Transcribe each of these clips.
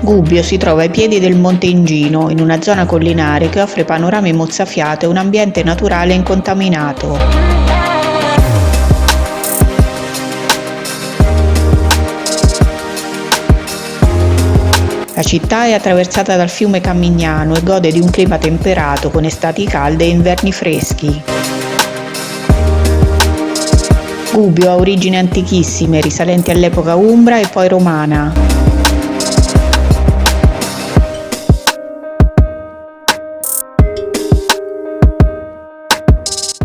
Gubbio si trova ai piedi del Monte Ingino, in una zona collinare che offre panorami mozzafiato e un ambiente naturale incontaminato. La città è attraversata dal fiume Camignano e gode di un clima temperato con estati calde e inverni freschi. Gubbio ha origini antichissime, risalenti all'epoca umbra e poi romana.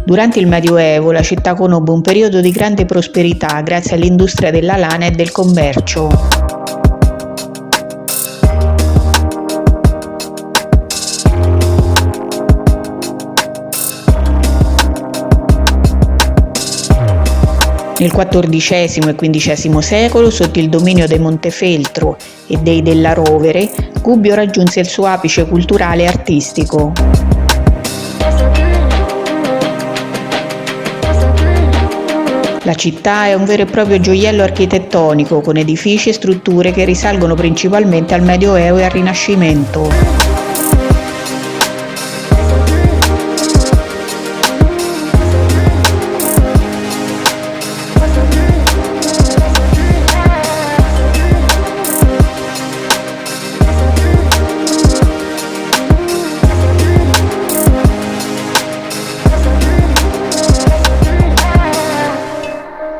Durante il Medioevo la città conobbe un periodo di grande prosperità grazie all'industria della lana e del commercio. Nel XIV e XV secolo, sotto il dominio dei Montefeltro e dei Della Rovere, Gubbio raggiunse il suo apice culturale e artistico. La città è un vero e proprio gioiello architettonico, con edifici e strutture che risalgono principalmente al Medioevo e al Rinascimento.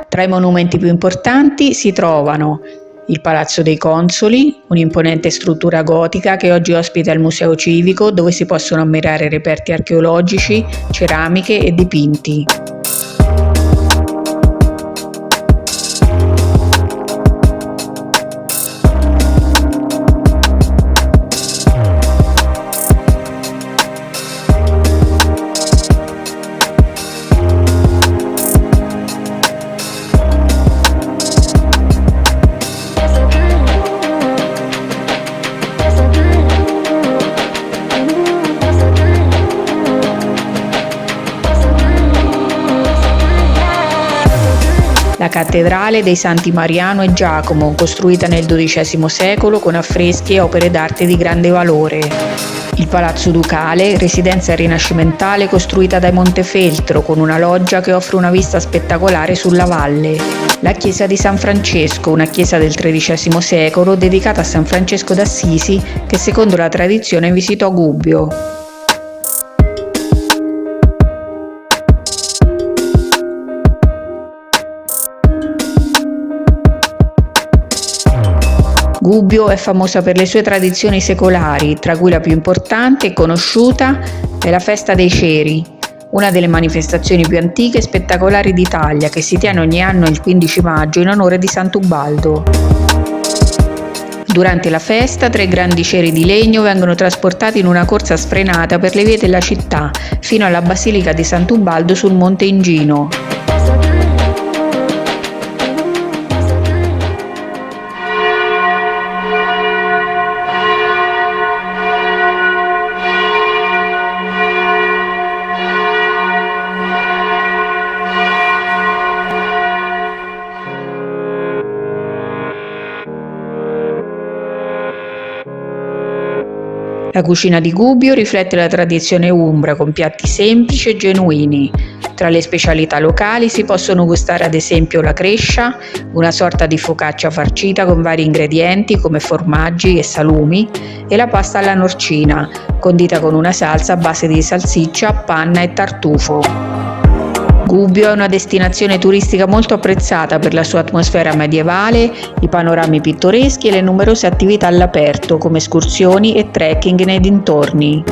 Tra i monumenti più importanti si trovano il Palazzo dei Consoli, un'imponente struttura gotica che oggi ospita il Museo Civico, dove si possono ammirare reperti archeologici, ceramiche e dipinti. La cattedrale dei Santi Mariano e Giacomo, costruita nel XII secolo con affreschi e opere d'arte di grande valore. Il Palazzo Ducale, residenza rinascimentale costruita dai Montefeltro, con una loggia che offre una vista spettacolare sulla valle. La chiesa di San Francesco, una chiesa del XIII secolo dedicata a San Francesco d'Assisi, che secondo la tradizione visitò Gubbio. Gubbio è famosa per le sue tradizioni secolari, tra cui la più importante e conosciuta è la Festa dei Ceri, una delle manifestazioni più antiche e spettacolari d'Italia, che si tiene ogni anno il 15 maggio in onore di Sant'Ubaldo. Durante la festa, 3 grandi ceri di legno vengono trasportati in una corsa sfrenata per le vie della città, fino alla Basilica di Sant'Ubaldo sul Monte Ingino. La cucina di Gubbio riflette la tradizione umbra con piatti semplici e genuini. Tra le specialità locali si possono gustare ad esempio la crescia, una sorta di focaccia farcita con vari ingredienti come formaggi e salumi, e la pasta alla norcina, condita con una salsa a base di salsiccia, panna e tartufo. Gubbio è una destinazione turistica molto apprezzata per la sua atmosfera medievale, i panorami pittoreschi e le numerose attività all'aperto come escursioni e trekking nei dintorni.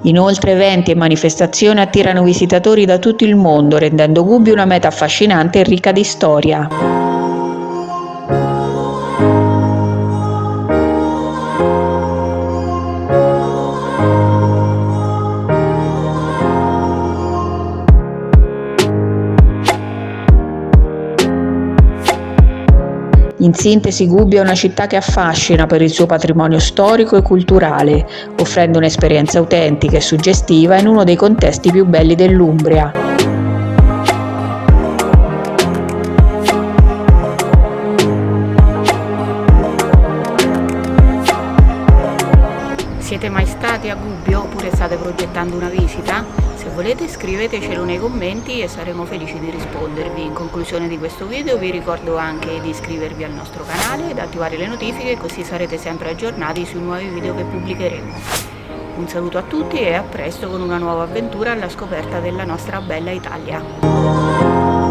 Inoltre eventi e manifestazioni attirano visitatori da tutto il mondo, rendendo Gubbio una meta affascinante e ricca di storia. In sintesi, Gubbio è una città che affascina per il suo patrimonio storico e culturale, offrendo un'esperienza autentica e suggestiva in uno dei contesti più belli dell'Umbria. Siete mai stati a Gubbio oppure state progettando una visita? Se volete scrivetecelo nei commenti e saremo felici di rispondervi. In conclusione di questo video vi ricordo anche di iscrivervi al nostro canale ed attivare le notifiche, così sarete sempre aggiornati sui nuovi video che pubblicheremo. Un saluto a tutti e a presto con una nuova avventura alla scoperta della nostra bella Italia.